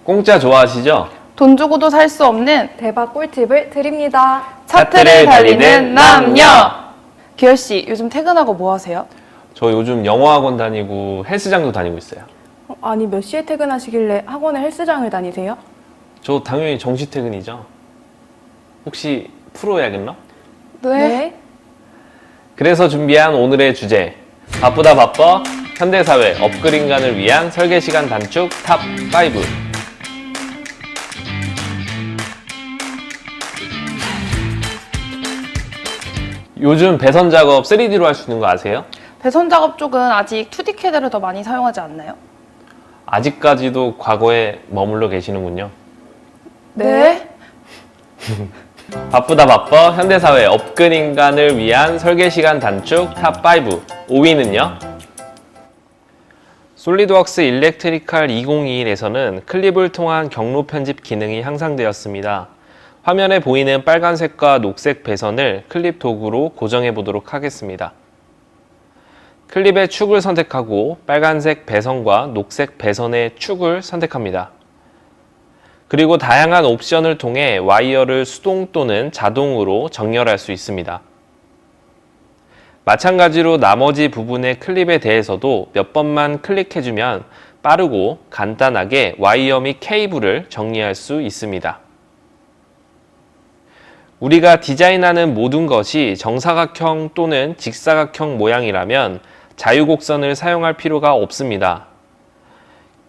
공짜 좋아하시죠? 돈 주고도 살 수 없는 대박 꿀팁을 드립니다. 차트를 달리는 남녀! 기열 씨, 요즘 퇴근하고 뭐 하세요? 저 요즘 영어학원 다니고 헬스장도 다니고 있어요. 아니, 몇 시에 퇴근하시길래 학원에 헬스장을 다니세요? 저 당연히 정시 퇴근이죠. 혹시 프로야겠나? 네. 그래서 준비한 오늘의 주제, 바쁘다 바빠 현대사회 업그린간을 위한 설계시간 단축 탑 5. 요즘 배선 작업 3D로 할 수 있는 거 아세요? 배선 작업 쪽은 아직 2D 캐드를 더 많이 사용하지 않나요? 아직까지도 과거에 머물러 계시는군요. 네. 바쁘다 바빠 현대사회 업그린간을 위한 설계시간 단축 탑 5. 5위는요? 솔리드웍스 일렉트리컬 2021에서는 클립을 통한 경로 편집 기능이 향상되었습니다. 화면에 보이는 빨간색과 녹색 배선을 클립 도구로 고정해 보도록 하겠습니다. 클립의 축을 선택하고 빨간색 배선과 녹색 배선의 축을 선택합니다. 그리고 다양한 옵션을 통해 와이어를 수동 또는 자동으로 정렬할 수 있습니다. 마찬가지로 나머지 부분의 클립에 대해서도 몇 번만 클릭해주면 빠르고 간단하게 와이어 및 케이블을 정리할 수 있습니다. 우리가 디자인하는 모든 것이 정사각형 또는 직사각형 모양이라면 자유곡선을 사용할 필요가 없습니다.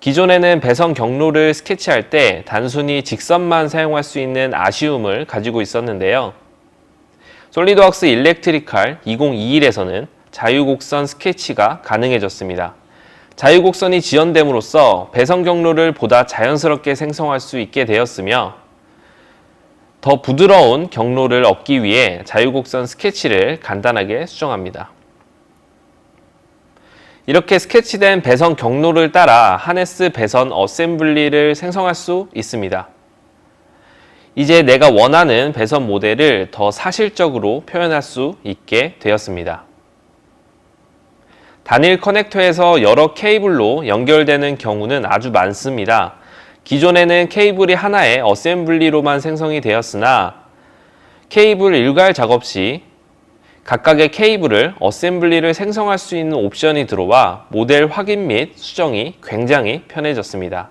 기존에는 배선 경로를 스케치할 때 단순히 직선만 사용할 수 있는 아쉬움을 가지고 있었는데요. 솔리드웍스 일렉트리컬 2021에서는 자유곡선 스케치가 가능해졌습니다. 자유곡선이 지원됨으로써 배선 경로를 보다 자연스럽게 생성할 수 있게 되었으며 더 부드러운 경로를 얻기 위해 자유곡선 스케치를 간단하게 수정합니다. 이렇게 스케치된 배선 경로를 따라 하네스 배선 어셈블리를 생성할 수 있습니다. 이제 내가 원하는 배선 모델을 더 사실적으로 표현할 수 있게 되었습니다. 단일 커넥터에서 여러 케이블로 연결되는 경우는 아주 많습니다. 기존에는 케이블이 하나의 어셈블리로만 생성이 되었으나 케이블 일괄 작업 시 각각의 케이블을 어셈블리를 생성할 수 있는 옵션이 들어와 모델 확인 및 수정이 굉장히 편해졌습니다.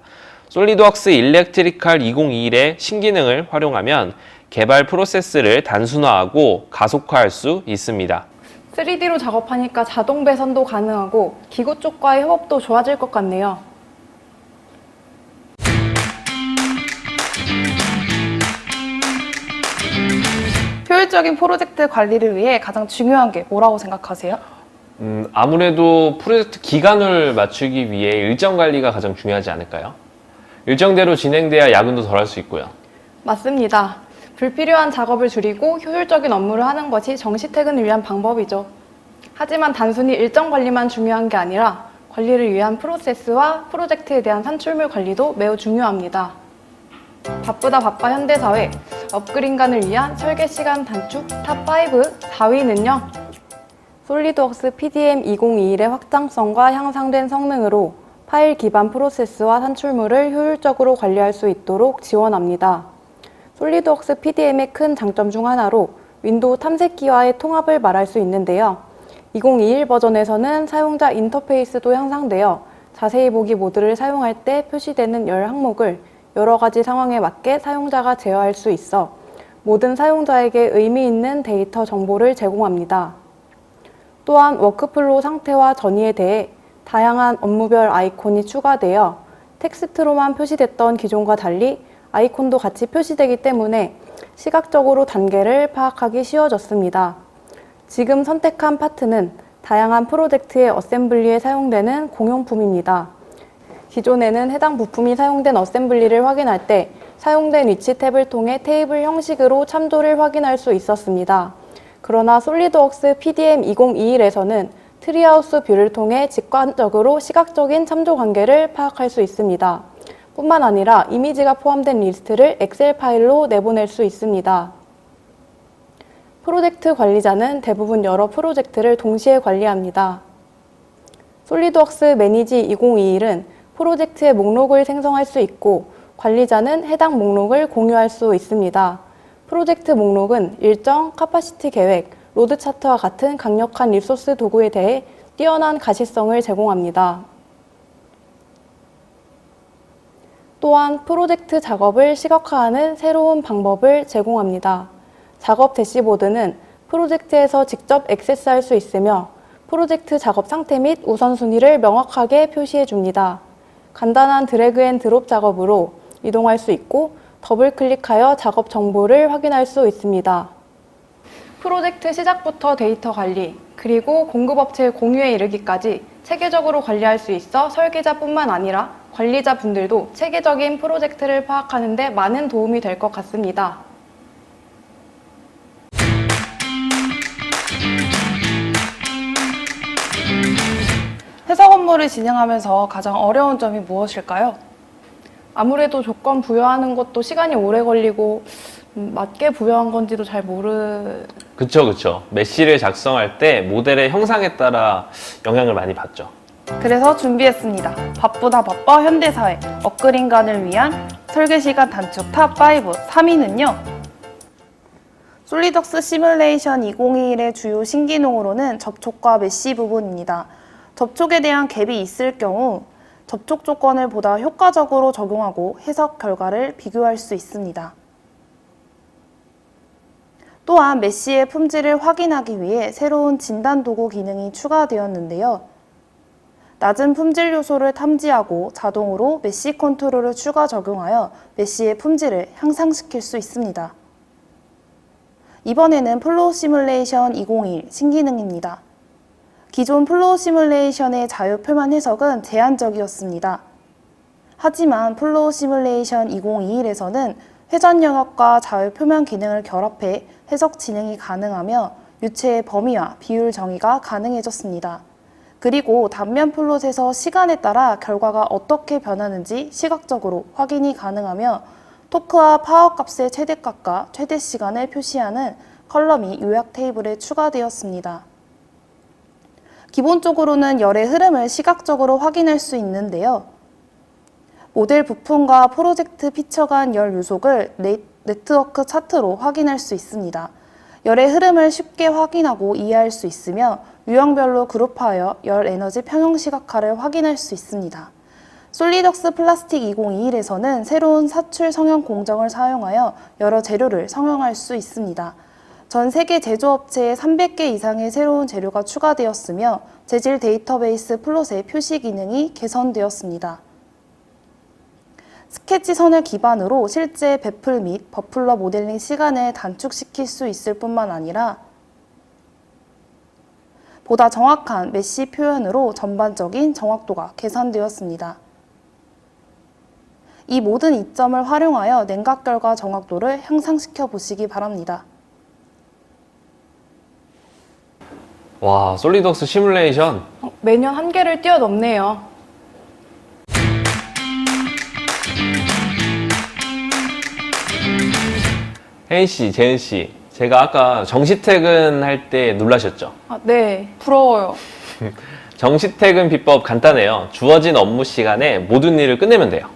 솔리드웍스 일렉트리컬 2021의 신기능을 활용하면 개발 프로세스를 단순화하고 가속화할 수 있습니다. 3D로 작업하니까 자동 배선도 가능하고 기구 쪽과의 협업도 좋아질 것 같네요. 효율적인 프로젝트 관리를 위해 가장 중요한 게 뭐라고 생각하세요? 아무래도 프로젝트 기간을 맞추기 위해 일정 관리가 가장 중요하지 않을까요? 일정대로 진행돼야 야근도 덜 할 수 있고요. 맞습니다. 불필요한 작업을 줄이고 효율적인 업무를 하는 것이 정시 퇴근을 위한 방법이죠. 하지만 단순히 일정 관리만 중요한 게 아니라 관리를 위한 프로세스와 프로젝트에 대한 산출물 관리도 매우 중요합니다. 바쁘다 바빠 현대사회, 업그레이드를 위한 설계 시간 단축 탑5 4위는요. 솔리드웍스 PDM 2021의 확장성과 향상된 성능으로 파일 기반 프로세스와 산출물을 효율적으로 관리할 수 있도록 지원합니다. 솔리드웍스 PDM의 큰 장점 중 하나로 윈도우 탐색기와의 통합을 말할 수 있는데요. 2021 버전에서는 사용자 인터페이스도 향상되어 자세히 보기 모드를 사용할 때 표시되는 열 항목을 여러 가지 상황에 맞게 사용자가 제어할 수 있어 모든 사용자에게 의미 있는 데이터 정보를 제공합니다. 또한 워크플로우 상태와 전이에 대해 다양한 업무별 아이콘이 추가되어 텍스트로만 표시됐던 기존과 달리 아이콘도 같이 표시되기 때문에 시각적으로 단계를 파악하기 쉬워졌습니다. 지금 선택한 파트는 다양한 프로젝트의 어셈블리에 사용되는 공용품입니다. 기존에는 해당 부품이 사용된 어셈블리를 확인할 때 사용된 위치 탭을 통해 테이블 형식으로 참조를 확인할 수 있었습니다. 그러나 솔리드웍스 PDM 2021에서는 트리하우스 뷰를 통해 직관적으로 시각적인 참조 관계를 파악할 수 있습니다. 뿐만 아니라 이미지가 포함된 리스트를 엑셀 파일로 내보낼 수 있습니다. 프로젝트 관리자는 대부분 여러 프로젝트를 동시에 관리합니다. 솔리드웍스 매니지 2021은 프로젝트의 목록을 생성할 수 있고 관리자는 해당 목록을 공유할 수 있습니다. 프로젝트 목록은 일정, 카파시티 계획, 로드 차트와 같은 강력한 리소스 도구에 대해 뛰어난 가시성을 제공합니다. 또한 프로젝트 작업을 시각화하는 새로운 방법을 제공합니다. 작업 대시보드는 프로젝트에서 직접 액세스할 수 있으며 프로젝트 작업 상태 및 우선순위를 명확하게 표시해 줍니다. 간단한 드래그 앤 드롭 작업으로 이동할 수 있고 더블 클릭하여 작업 정보를 확인할 수 있습니다. 프로젝트 시작부터 데이터 관리, 그리고 공급업체 공유에 이르기까지 체계적으로 관리할 수 있어 설계자뿐만 아니라 관리자분들도 체계적인 프로젝트를 파악하는 데 많은 도움이 될 것 같습니다. 해석 업무를 진행하면서 가장 어려운 점이 무엇일까요? 아무래도 조건 부여하는 것도 시간이 오래 걸리고 맞게 부여한 건지도 잘 그쵸. 메시를 작성할 때 모델의 형상에 따라 영향을 많이 받죠. 그래서 준비했습니다. 바쁘다 바빠 현대사회, 업그레이드를 위한 설계 시간 단축 탑5 3위는요. 솔리드웍스 시뮬레이션 2021의 주요 신기능으로는 접촉과 메시 부분입니다. 접촉에 대한 갭이 있을 경우 접촉 조건을 보다 효과적으로 적용하고 해석 결과를 비교할 수 있습니다. 또한 메시의 품질을 확인하기 위해 새로운 진단 도구 기능이 추가되었는데요. 낮은 품질 요소를 탐지하고 자동으로 메시 컨트롤을 추가 적용하여 메시의 품질을 향상시킬 수 있습니다. 이번에는 플로우 시뮬레이션 2021 신기능입니다. 기존 플로우 시뮬레이션의 자유 표면 해석은 제한적이었습니다. 하지만 플로우 시뮬레이션 2021에서는 회전 영역과 자유 표면 기능을 결합해 해석 진행이 가능하며 유체의 범위와 비율 정의가 가능해졌습니다. 그리고 단면 플롯에서 시간에 따라 결과가 어떻게 변하는지 시각적으로 확인이 가능하며 토크와 파워 값의 최대값과 최대 시간을 표시하는 컬럼이 요약 테이블에 추가되었습니다. 기본적으로는 열의 흐름을 시각적으로 확인할 수 있는데요. 모델 부품과 프로젝트 피처 간 열 요속을 네트워크 차트로 확인할 수 있습니다. 열의 흐름을 쉽게 확인하고 이해할 수 있으며 유형별로 그룹하여 열 에너지 평형 시각화를 확인할 수 있습니다. 솔리드웍스 플라스틱 2021에서는 새로운 사출 성형 공정을 사용하여 여러 재료를 성형할 수 있습니다. 전 세계 제조업체에 300개 이상의 새로운 재료가 추가되었으며 재질 데이터베이스 플롯의 표시 기능이 개선되었습니다. 스케치 선을 기반으로 실제 베풀 및 버플러 모델링 시간을 단축시킬 수 있을 뿐만 아니라 보다 정확한 메시 표현으로 전반적인 정확도가 개선되었습니다. 이 모든 이점을 활용하여 냉각결과 정확도를 향상시켜 보시기 바랍니다. 와, 솔리드웍스 시뮬레이션. 매년 한계를 뛰어넘네요. 혜인 씨, 재은 씨, 제가 아까 정시퇴근 할 때 놀라셨죠? 네, 부러워요. 정시퇴근 비법 간단해요. 주어진 업무 시간에 모든 일을 끝내면 돼요.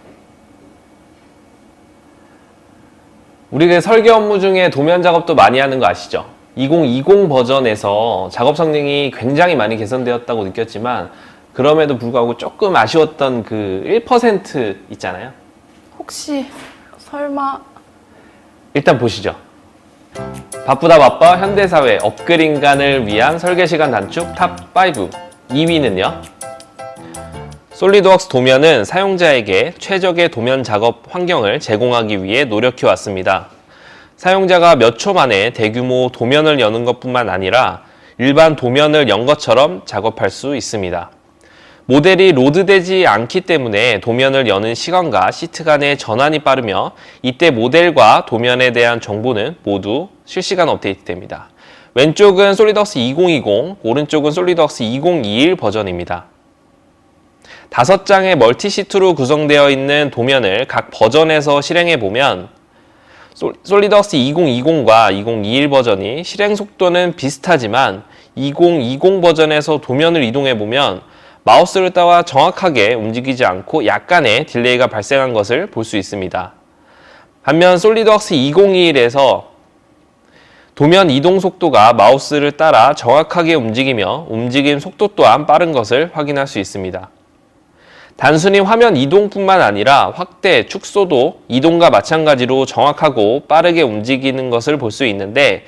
우리 그 설계 업무 중에 도면 작업도 많이 하는 거 아시죠? 2020 버전에서 작업 성능이 굉장히 많이 개선되었다고 느꼈지만 그럼에도 불구하고 조금 아쉬웠던 그 1% 있잖아요. 혹시 설마 일단 보시죠. 바쁘다 바빠 현대사회 업글인간을 위한 설계시간 단축 탑5 2위는요. 솔리드웍스 도면은 사용자에게 최적의 도면 작업 환경을 제공하기 위해 노력해왔습니다. 사용자가 몇 초 만에 대규모 도면을 여는 것뿐만 아니라 일반 도면을 연 것처럼 작업할 수 있습니다. 모델이 로드되지 않기 때문에 도면을 여는 시간과 시트 간의 전환이 빠르며 이때 모델과 도면에 대한 정보는 모두 실시간 업데이트됩니다. 왼쪽은 솔리드웍스 2020, 오른쪽은 솔리드웍스 2021 버전입니다. 5장의 멀티시트로 구성되어 있는 도면을 각 버전에서 실행해보면 솔리드웍스 2020과 2021 버전이 실행 속도는 비슷하지만 2020 버전에서 도면을 이동해보면 마우스를 따와 정확하게 움직이지 않고 약간의 딜레이가 발생한 것을 볼 수 있습니다. 반면 솔리드웍스 2021에서 도면 이동 속도가 마우스를 따라 정확하게 움직이며 움직임 속도 또한 빠른 것을 확인할 수 있습니다. 단순히 화면 이동뿐만 아니라 확대, 축소도 이동과 마찬가지로 정확하고 빠르게 움직이는 것을 볼 수 있는데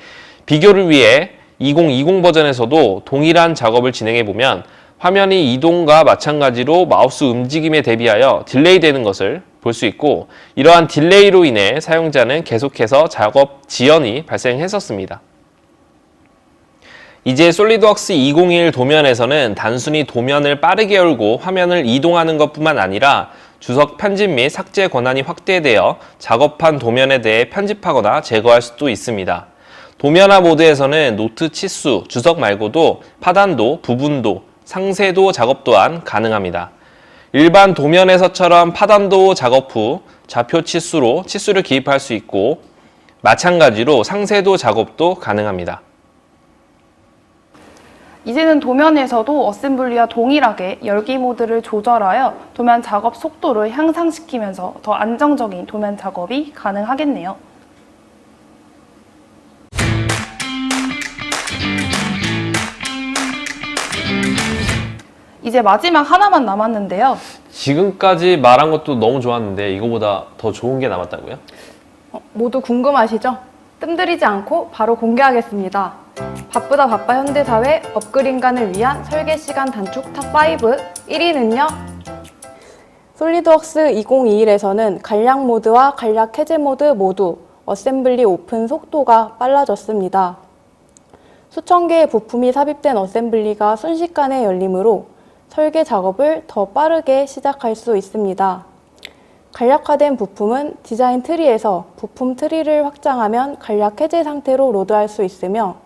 비교를 위해 2020 버전에서도 동일한 작업을 진행해보면 화면이 이동과 마찬가지로 마우스 움직임에 대비하여 딜레이 되는 것을 볼 수 있고 이러한 딜레이로 인해 사용자는 계속해서 작업 지연이 발생했었습니다. 이제 솔리드웍스 2021 도면에서는 단순히 도면을 빠르게 열고 화면을 이동하는 것뿐만 아니라 주석 편집 및 삭제 권한이 확대되어 작업한 도면에 대해 편집하거나 제거할 수도 있습니다. 도면화 모드에서는 노트 치수, 주석 말고도 파단도, 부분도, 상세도 작업 또한 가능합니다. 일반 도면에서처럼 파단도 작업 후 좌표 치수로 치수를 기입할 수 있고 마찬가지로 상세도 작업도 가능합니다. 이제는 도면에서도 어셈블리와 동일하게 열기 모드를 조절하여 도면 작업 속도를 향상시키면서 더 안정적인 도면 작업이 가능하겠네요. 이제 마지막 하나만 남았는데요. 지금까지 말한 것도 너무 좋았는데 이거보다 더 좋은 게 남았다고요? 모두 궁금하시죠? 뜸들이지 않고 바로 공개하겠습니다. 바쁘다 바빠 현대사회 업글인간을 위한 설계시간 단축 탑5 1위는요. 솔리드웍스 2021에서는 간략 모드와 간략 해제 모드 모두 어셈블리 오픈 속도가 빨라졌습니다. 수천 개의 부품이 삽입된 어셈블리가 순식간에 열리므로 설계 작업을 더 빠르게 시작할 수 있습니다. 간략화된 부품은 디자인 트리에서 부품 트리를 확장하면 간략 해제 상태로 로드할 수 있으며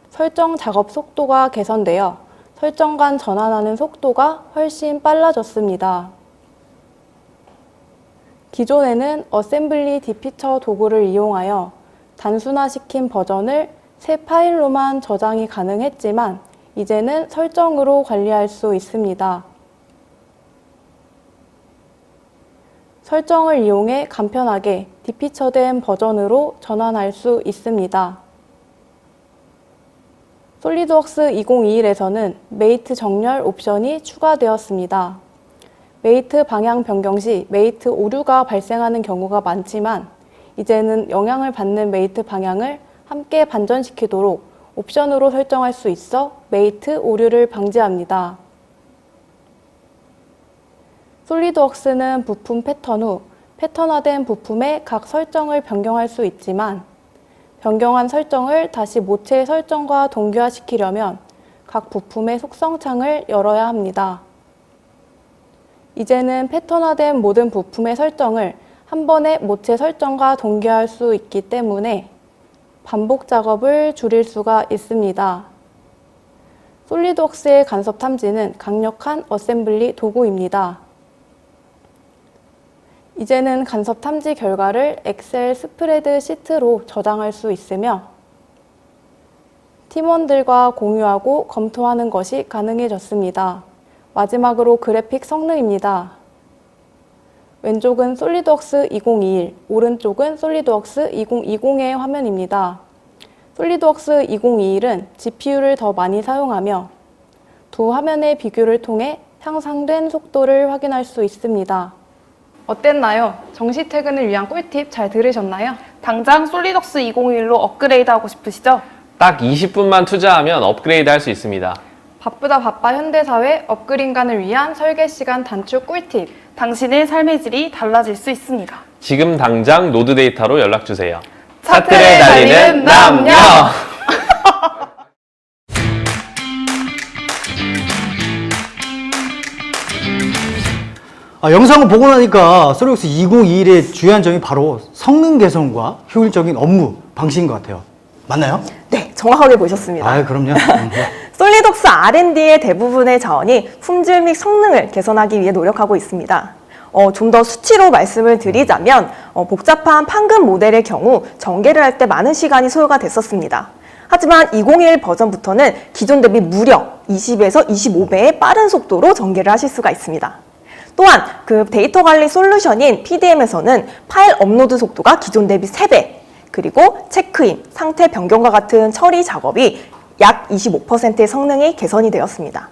설정 작업 속도가 개선되어 설정 간 전환하는 속도가 훨씬 빨라졌습니다. 기존에는 어셈블리 디피처 도구를 이용하여 단순화시킨 버전을 새 파일로만 저장이 가능했지만 이제는 설정으로 관리할 수 있습니다. 설정을 이용해 간편하게 디피처된 버전으로 전환할 수 있습니다. 솔리드웍스 2021에서는 메이트 정렬 옵션이 추가되었습니다. 메이트 방향 변경 시 메이트 오류가 발생하는 경우가 많지만 이제는 영향을 받는 메이트 방향을 함께 반전시키도록 옵션으로 설정할 수 있어 메이트 오류를 방지합니다. 솔리드웍스는 부품 패턴 후 패턴화된 부품의 각 설정을 변경할 수 있지만 변경한 설정을 다시 모체 설정과 동기화시키려면 각 부품의 속성 창을 열어야 합니다. 이제는 패턴화된 모든 부품의 설정을 한 번에 모체 설정과 동기화할 수 있기 때문에 반복 작업을 줄일 수가 있습니다. 솔리드웍스의 간섭 탐지는 강력한 어셈블리 도구입니다. 이제는 간섭 탐지 결과를 엑셀 스프레드 시트로 저장할 수 있으며 팀원들과 공유하고 검토하는 것이 가능해졌습니다. 마지막으로 그래픽 성능입니다. 왼쪽은 솔리드웍스 2021, 오른쪽은 솔리드웍스 2020의 화면입니다. 솔리드웍스 2021은 GPU를 더 많이 사용하며 두 화면의 비교를 통해 향상된 속도를 확인할 수 있습니다. 어땠나요? 정시 퇴근을 위한 꿀팁 잘 들으셨나요? 당장 솔리덕스 2021로 업그레이드하고 싶으시죠? 딱 20분만 투자하면 업그레이드 할 수 있습니다. 바쁘다 바빠 현대사회 업그레이드를 위한 설계 시간 단축 꿀팁. 당신의 삶의 질이 달라질 수 있습니다. 지금 당장 노드 데이터로 연락주세요. 차트를 달리는 남녀! 영상을 보고 나니까 솔리덕스 2021의 중요한 점이 바로 성능 개선과 효율적인 업무 방식인 것 같아요. 맞나요? 네, 정확하게 보셨습니다. 아, 그럼요. 솔리덕스 R&D의 대부분의 자원이 품질 및 성능을 개선하기 위해 노력하고 있습니다. 좀 더 수치로 말씀을 드리자면 복잡한 판금 모델의 경우 전개를 할 때 많은 시간이 소요가 됐었습니다. 하지만 2021 버전부터는 기존 대비 무려 20에서 25배의 빠른 속도로 전개를 하실 수가 있습니다. 또한 그 데이터 관리 솔루션인 PDM에서는 파일 업로드 속도가 기존 대비 3배, 그리고 체크인, 상태 변경과 같은 처리 작업이 약 25%의 성능이 개선이 되었습니다.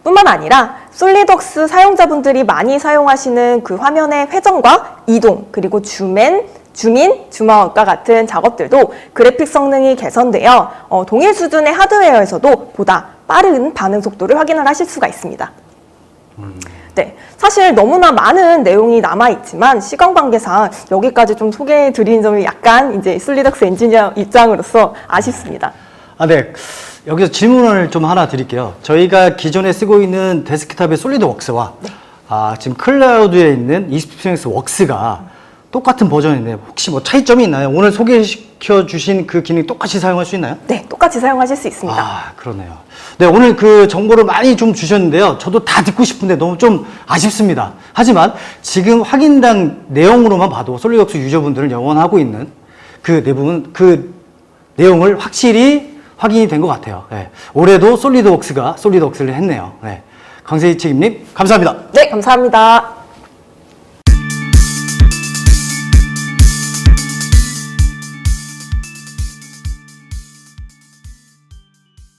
뿐만 아니라 솔리덕스 사용자분들이 많이 사용하시는 그 화면의 회전과 이동, 그리고 줌인, 줌아웃과 같은 작업들도 그래픽 성능이 개선되어 동일 수준의 하드웨어에서도 보다 빠른 반응 속도를 확인을 하실 수가 있습니다. 네, 사실 너무나 많은 내용이 남아있지만 시간 관계상 여기까지 좀 소개해 드리는 점이 약간 이제 솔리덕스 엔지니어 입장으로서 아쉽습니다. 네. 여기서 질문을 좀 하나 드릴게요. 저희가 기존에 쓰고 있는 데스크탑의 솔리드웍스와 지금 클라우드에 있는 익스피리언스 웍스가 똑같은 버전인데 혹시 뭐 차이점이 있나요? 오늘 소개시켜 주신 그 기능 똑같이 사용할 수 있나요? 네, 똑같이 사용하실 수 있습니다. 아, 그러네요. 네, 오늘 그 정보를 많이 좀 주셨는데요. 저도 다 듣고 싶은데 너무 좀 아쉽습니다. 하지만 지금 확인된 내용으로만 봐도 솔리덕스 유저분들은 영원하고 있는 그 대부분 그 내용을 확실히 확인이 된 것 같아요. 네. 올해도 솔리드웍스가 솔리드웍스를 했네요. 네. 강세희 책임님, 감사합니다. 네, 감사합니다.